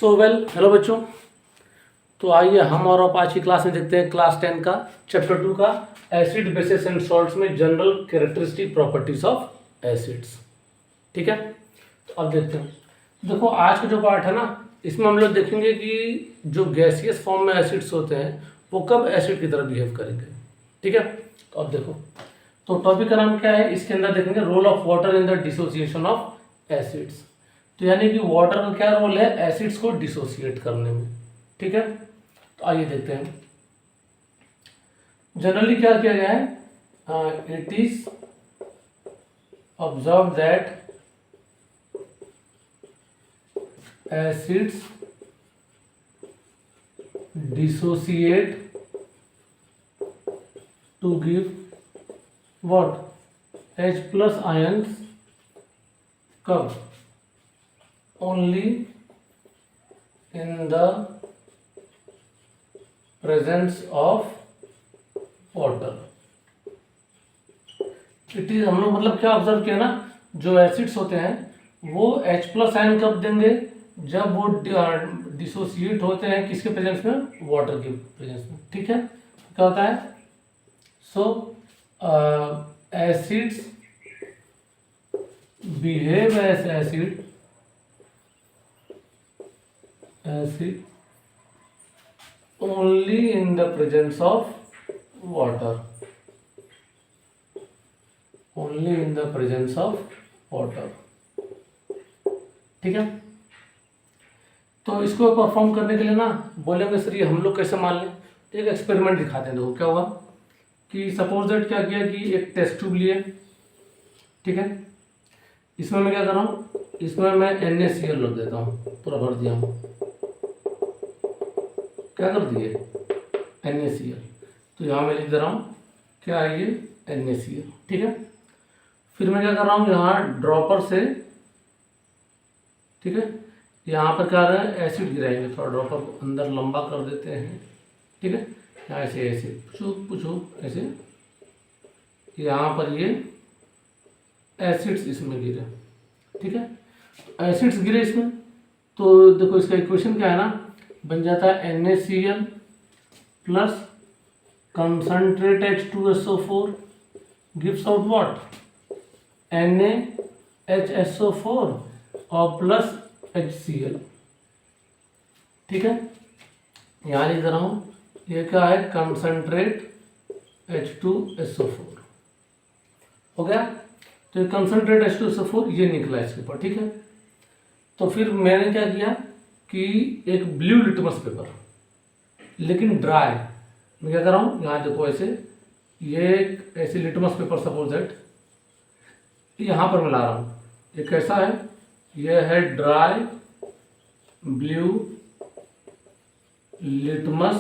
Hello बच्चों। तो आइए हम और आप आज की क्लास में देखते हैं क्लास 10 का चैप्टर 2 का एसिड बेसिस एंड सॉल्ट्स में general characteristic properties of acids. ठीक है, तो अब देखते हैं। देखो आज का जो पार्ट है ना, इसमें हम लोग देखेंगे कि जो गैसियस फॉर्म में एसिड्स होते हैं वो कब एसिड की तरह बिहेव करेंगे। ठीक है, तो अब देखो, तो टॉपिक का नाम क्या है, इसके अंदर देखेंगे role of water in the dissociation of acids. तो यानी कि वाटर का क्या रोल है एसिड्स को डिसोसिएट करने में। ठीक है, तो आइए देखते हैं जनरली क्या किया गया है। It is observe that acids dissociate to give what H plus ions कब only in the presence of water। It is हम लोग मतलब क्या ऑब्जर्व किया ना, जो एसिड्स होते हैं वो H प्लस आयन कब देंगे, जब वो डिसोसिएट होते हैं किसके प्रेजेंस में, वाटर के प्रेजेंस में। ठीक है, क्या होता है, so acids behave as acid only in the presence of water, only in the presence of water। ठीक है, तो इसको परफॉर्म करने के लिए ना बोलेंगे सर ये हम लोग कैसे मान लें। तो एक एक्सपेरिमेंट दिखाते हैं। देखो क्या हुआ कि सपोज दैट क्या किया कि एक टेस्ट ट्यूब लिए। ठीक है, इसमें मैं क्या कर रहा हूँ, इसमें मैं NaCl रख देता हूँ, पूरा भर दिया हूँ। क्या कर दिए NaCl, तो यहाँ मैं लिख दे रहा हूँ क्या है ये NaCl। ठीक है, फिर मैं क्या कर रहा हूँ यहाँ ड्रॉपर से, ठीक है, यहाँ पर क्या रहा है एसिड गिराएंगे, थोड़ा ड्रॉपर को अंदर लंबा कर देते हैं। ठीक है, यहाँ ऐसे ऐसे पूछो ऐसे, यहाँ पर ये एसिड्स इसमें गिरे। ठीक है, तो एसिड्स गिरे इसमें, तो देखो इसका इक्वेशन क्या है ना, बन जाता है NaCl plus concentrate H2SO4 gives out what NaHSO4 और प्लस HCl। ठीक है, यहाँ लिख रहा हूँ ये क्या है कंसंट्रेट H2SO4 हो गया। तो ये कंसंट्रेट H2SO4 ये निकला इसके ऊपर। ठीक है, तो फिर मैंने क्या किया कि एक ब्लू लिटमस पेपर, लेकिन ड्राई, मैं क्या कर रहा हूँ यहाँ देखो ऐसे, ये एक ऐसे लिटमस पेपर सपोज दैट यहाँ पर मैं ला रहा हूँ। ये कैसा है, ये है ड्राई ब्लू लिटमस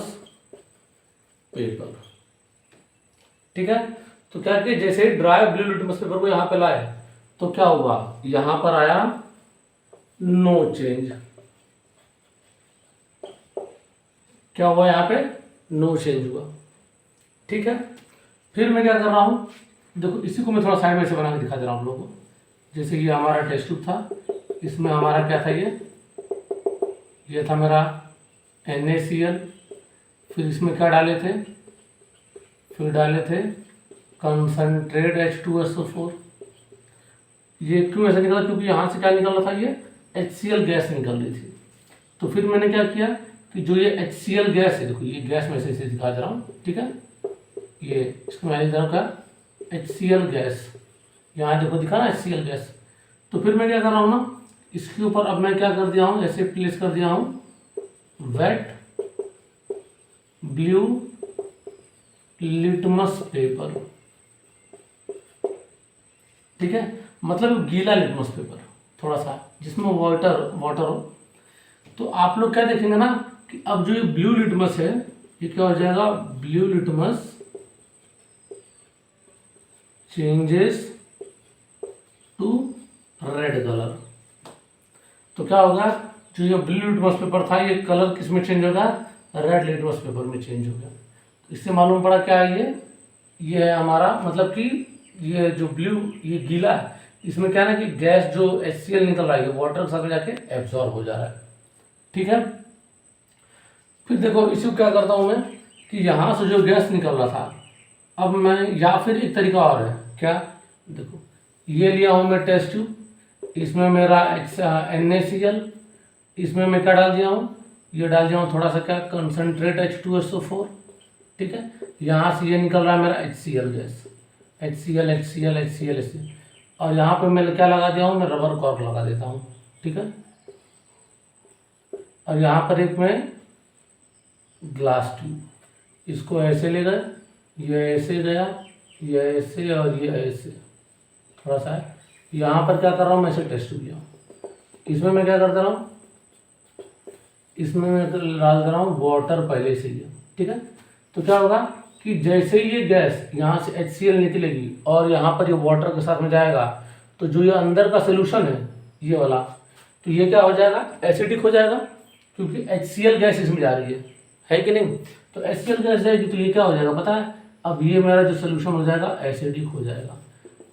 पेपर। ठीक है, तो क्या किया, जैसे ड्राई ब्लू लिटमस पेपर को यहाँ पे लाए तो क्या हुआ, यहाँ पर आया नो चेंज। क्या हुआ यहाँ पे, नो चेंज हुआ। ठीक है, फिर मैं क्या कर रहा हूँ, देखो इसी को मैं थोड़ा साइड में से बना के दिखा दे रहा हूँ आप लोगों को। जैसे ये हमारा टेस्ट ट्यूब था, इसमें हमारा क्या था, ये था मेरा NaCl, फिर इसमें क्या डाले थे, फिर डाले थे कंसंट्रेट H2SO4। ये क्यों ऐसा निकला, क्योंकि यहाँ से क्या निकल रहा था, ये HCl गैस निकल रही थी। तो फिर मैंने क्या किया कि जो ये HCl गैस है, देखो ये गैस में से दिखा दे रहा हूँ। ठीक है, ये इसको मैंने इधर का HCl गैस, यहाँ देखो दिखा ना HCl गैस। तो फिर मैं क्या कर रहा हूँ ना, इसके ऊपर अब मैं क्या कर दिया हूँ, ऐसे प्लेस कर दिया हूँ वेट ब्लू लिटमस पेपर। ठीक है, मतलब गीला लिटमस पेपर थोड़ा सा जिसमें वाटर हो। तो आप लोग क्या देखेंगे ना कि अब जो ये ब्लू लिटमस है ये क्या हो जाएगा, blue litmus changes to red colour. तो क्या होगा, जो ये ब्लू लिटमस पेपर था ये कलर किस में चेंज होगा, रेड लिटमस पेपर में चेंज हो गया। तो इससे मालूम पड़ा क्या है, ये है हमारा मतलब कि ये जो ब्लू ये गीला है, इसमें क्या है ना कि गैस जो HCl निकल रहा है वाटर के साथ में जाके एब्जॉर्ब हो जा रहा है। ठीक है। फिर देखो इसी को क्या करता हूँ मैं कि यहाँ से जो गैस निकल रहा था, अब मैं, या फिर एक तरीका और है क्या, देखो ये लिया हूँ मैं टेस्ट ट्यूब, इसमें मेरा NaCl, इसमें मैं क्या डाल दिया हूँ, ये डाल दिया हूँ थोड़ा सा क्या, कंसनट्रेट H2SO4, ठीक है। यहाँ से ये निकल रहा है मेरा HCl गैस, HCl, और यहाँ पे मैं क्या लगा दिया हूँ, मैं रबर कॉर्क लगा देता हूँ, ठीक है। और यहाँ पर एक मैं ग्लास ट्यूब, इसको ऐसे ले गए, ये ऐसे गया, ये ऐसे और ये ऐसे, थोड़ा सा है। यहाँ पर क्या कर रहा हूँ मैं, ऐसे टेस्ट ट्यूब लिया हूँ, इसमें मैं क्या करता रहा हूँ, इसमें मैं डाल दे रहा हूँ वाटर पहले से ही, ठीक है। तो क्या होगा कि जैसे ही ये गैस यहाँ से HCl निकलेगी और यहाँ पर ये वाटर के साथ में जाएगा, तो जो ये अंदर का सोल्यूशन है ये वाला, तो ये क्या हो जाएगा, एसिडिक हो जाएगा, क्योंकि HCl गैस इसमें जा रही है कि नहीं। तो HCl गैस जाएगी तो ये क्या हो जाएगा पता है, अब ये मेरा जो सोल्यूशन हो जाएगा एसिडिक हो जाएगा।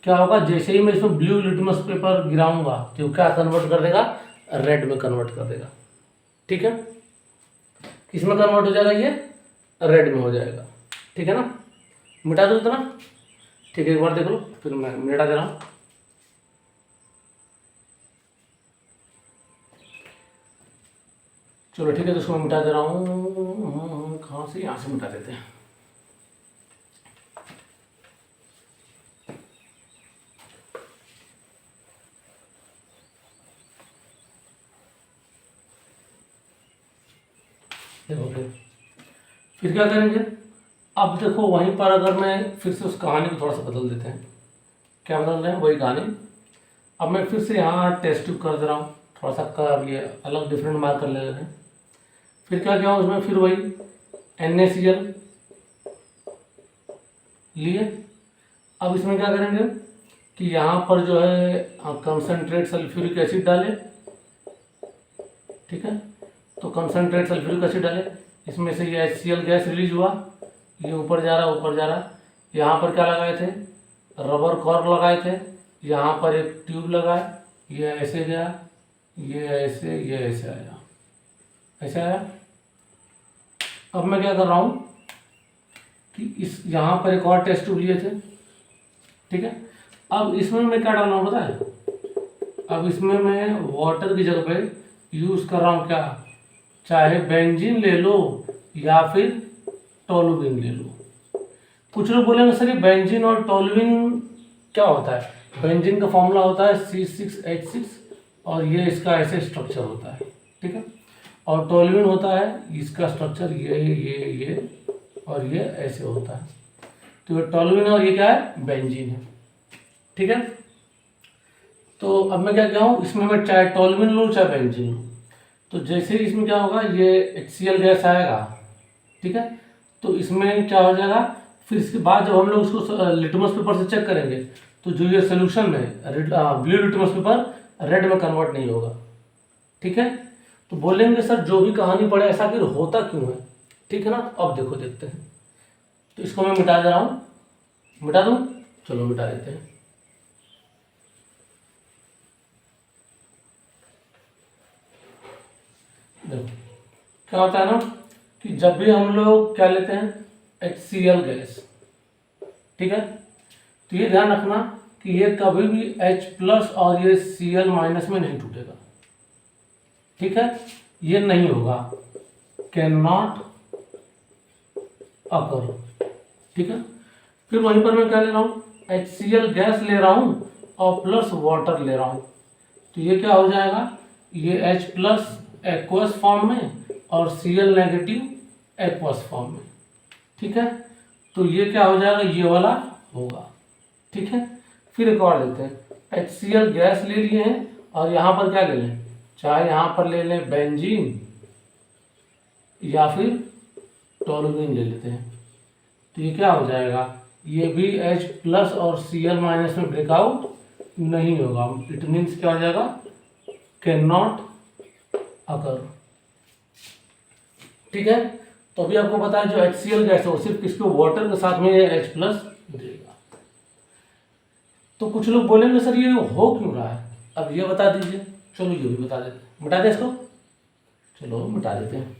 क्या होगा, जैसे ही मैं इसमें ब्लू लिटमस पेपर गिराऊंगा तो क्या कन्वर्ट कर देगा, रेड में कन्वर्ट कर देगा, ठीक है। किस में कन्वर्ट हो जाएगा, ये रेड में हो जाएगा, ठीक है ना। मिटा दो इतना, ठीक है, एक बार देख लो, फिर मैं मिटा दे रहा हूँ। चलो ठीक है, तो इसको मैं मिटा दे रहा हूँ, कहाँ से, यहाँ से मिटा देते हैं। देखो फिर क्या करेंगे, अब देखो वहीं पर अगर मैं फिर से उस कहानी को थोड़ा सा बदल देते हैं, क्या बदल रहे हैं, वही कहानी। अब मैं फिर से यहाँ टेस्ट ट्यूब कर दे रहा हूँ, थोड़ा सा कर ये अलग डिफरेंट मार्कर ले रहे हैं। फिर क्या किया उसमें, फिर वही NaCl लिए। अब इसमें क्या करेंगे कि यहाँ पर जो है कंसनट्रेट सल्फ्यूरिक एसिड डाले, ठीक है। तो कंसनट्रेट सल्फ्यूरिक एसिड डाले, इसमें से ये HCl गैस रिलीज हुआ, ये ऊपर जा रहा ऊपर जा रहा। यहाँ पर क्या लगाए थे, रबर कॉर्क लगाए थे, यहाँ पर एक ट्यूब लगाए, ये ऐसे गया, ये ऐसे आया, ऐसे आया। अब मैं क्या कर रहा हूँ कि इस यहाँ पर एक और टेस्ट ट्यूब लिए थे, ठीक है। अब इसमें मैं क्या डाल रहा हूँ पता है, अब इसमें मैं वाटर की जगह पे यूज़ कर रहा हूँ क्या, चाहे बेंजीन ले लो या फिर टोलुइन ले लो। कुछ लोग बोलेंगे सर ये बेंजीन और टोलुइन क्या होता है, बेंजीन का फॉर्मूला होता है C6H6 और ये इसका ऐसे स्ट्रक्चर होता है, ठीक है। और टोलुइन होता है इसका स्ट्रक्चर ये और ये ऐसे होता है। तो ये टोलुइन और ये क्या है, बेंजीन है, ठीक है। तो अब मैं क्या किया हूँ, इसमें मैं चाहे टोलुइन लूँ चाहे बेंजीन लूँ, तो जैसे ही इसमें क्या होगा, ये HCl गैस आएगा, ठीक है। तो इसमें क्या हो जाएगा, फिर इसके बाद जब हम लोग उसको लिटमस पेपर से चेक करेंगे तो जो ये सोल्यूशन है ब्लू लिटमस पेपर रेड में कन्वर्ट नहीं होगा, ठीक है। तो बोलेंगे सर जो भी कहानी पढ़े ऐसा फिर होता क्यों है, ठीक है ना। तो अब देखो देखते हैं, तो इसको मैं मिटा दे रहा हूँ, मिटा दूँ, चलो मिटा देते हैं। देखो क्या होता है ना कि जब भी हम लोग क्या लेते हैं HCl गैस, ठीक है, तो ये ध्यान रखना कि ये कभी भी H+ और ये Cl- में नहीं टूटेगा, ठीक है, ये नहीं होगा, कैन नॉट अकर, ठीक है। फिर वहीं पर मैं क्या ले रहा हूँ, HCl गैस ले रहा हूँ और प्लस वाटर ले रहा हूँ, तो ये क्या हो जाएगा, ये H+ एक्वस फॉर्म में और Cl- एक्वस फॉर्म में, ठीक है। तो ये क्या हो जाएगा, ये वाला होगा, ठीक है। फिर एक और लेते हैं, HCl गैस ले लिए हैं और यहाँ पर क्या ले लें, चाहे यहाँ पर ले लें बेंजीन या फिर टोलुइन ले लेते हैं, तो ये क्या हो जाएगा, ये भी H+ और Cl- में ब्रेकआउट नहीं होगा, इट मीन्स क्या हो जाएगा, कैन नॉट अकर, ठीक है। तो अभी आपको पता है जो HCl गैस है वो सिर्फ किसको, वाटर के साथ में H+ देगा। तो कुछ लोग बोलेंगे सर ये हो क्यों रहा है, अब ये बता दीजिए, चलो ये भी बता देते हैं, मिटा दे इसको, चलो मिटा देते हैं।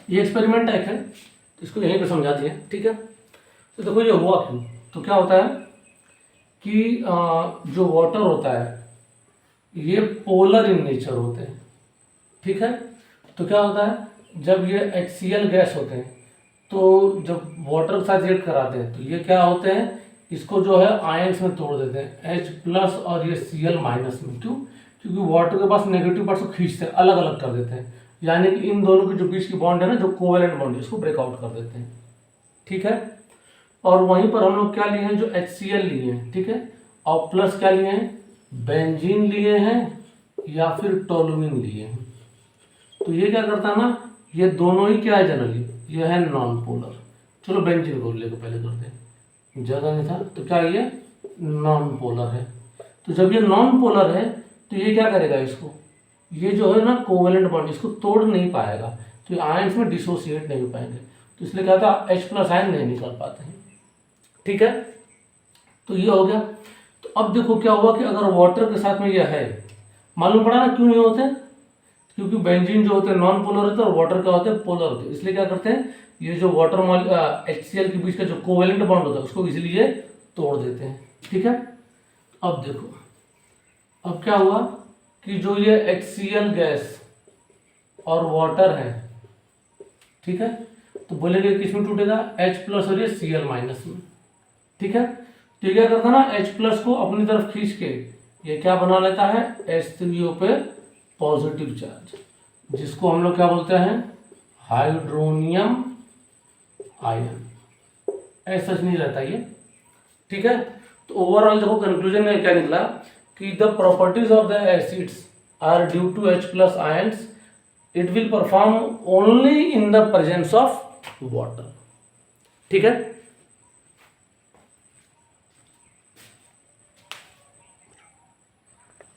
ये एक्सपेरिमेंट है, तो इसको यहीं पे समझा दिया, ठीक है। तो देखो ये हुआ क्यों, तो क्या होता है कि जो वाटर होता है ये पोलर इन नेचर होते हैं, ठीक है। तो क्या होता है जब ये HCl गैस होते हैं तो जब वाटर के साथ रिएक्ट कराते हैं तो ये क्या होते हैं, इसको जो है आयंस में तोड़ देते हैं, H+ और ये Cl- में। क्यों? क्योंकि वाटर के पास नेगेटिव पार्ट्स को खींचते हैं, अलग अलग कर देते हैं, यानी कि इन दोनों के जो बीच की बॉन्ड है ना, जो कोवेलेंट बॉन्ड है, इसको ब्रेकआउट कर देते हैं, ठीक है। और वहीं पर हम लोग क्या लिए हैं, जो HCl लिए हैं, ठीक है, और प्लस क्या लिए हैं, बेंजीन लिए हैं या फिर टोलुइन लिए हैं। तो ये क्या करता है ना, ये दोनों ही क्या है जनरली, ये है नॉन पोलर। चलो बेंजीन को लेकर पहले करते हैं, जगह नहीं था, तो क्या ये नॉन पोलर है। तो जब ये नॉन पोलर है तो ये क्या करेगा, इसको ये जो है ना कोवेलेंट बॉन्ड इसको तोड़ नहीं पाएगा, तो ये आयंस में डिसोसिएट नहीं हो पाएंगे, तो इसलिए क्या होता है H+ आयन नहीं निकल पाते हैं, ठीक है। तो ये हो गया। तो अब देखो क्या हुआ कि अगर वाटर के साथ में ये है, मालूम पड़ा ना क्यों ये होते हैं, क्योंकि बेंजीन जो होते हैं नॉन पोलर होते हैं और वाटर क्या होते हैं पोलर होते हैं, इसलिए क्या करते हैं ये जो वाटर HCl के बीच का जो कोवेलेंट बॉन्ड होता है उसको इसलिए तोड़ देते हैं, ठीक है। अब देखो अब क्या हुआ कि जो ये HCl गैस और वाटर है, ठीक है, तो बोलेंगे किस में टूटेगा, H+ और ये Cl- में, ठीक है। तो ये क्या करता है ना, H+ को अपनी तरफ खींच के ये क्या बना लेता है, H3O पे पॉजिटिव चार्ज, जिसको हम लोग क्या बोलते हैं, हाइड्रोनियम आयन। ऐसा नहीं रहता ये, ठीक है। तो ओवरऑल देखो कंक्लूजन में क्या निकला कि the properties of the acids are due to H+ ions, it will perform only in the presence of water, ठीक है।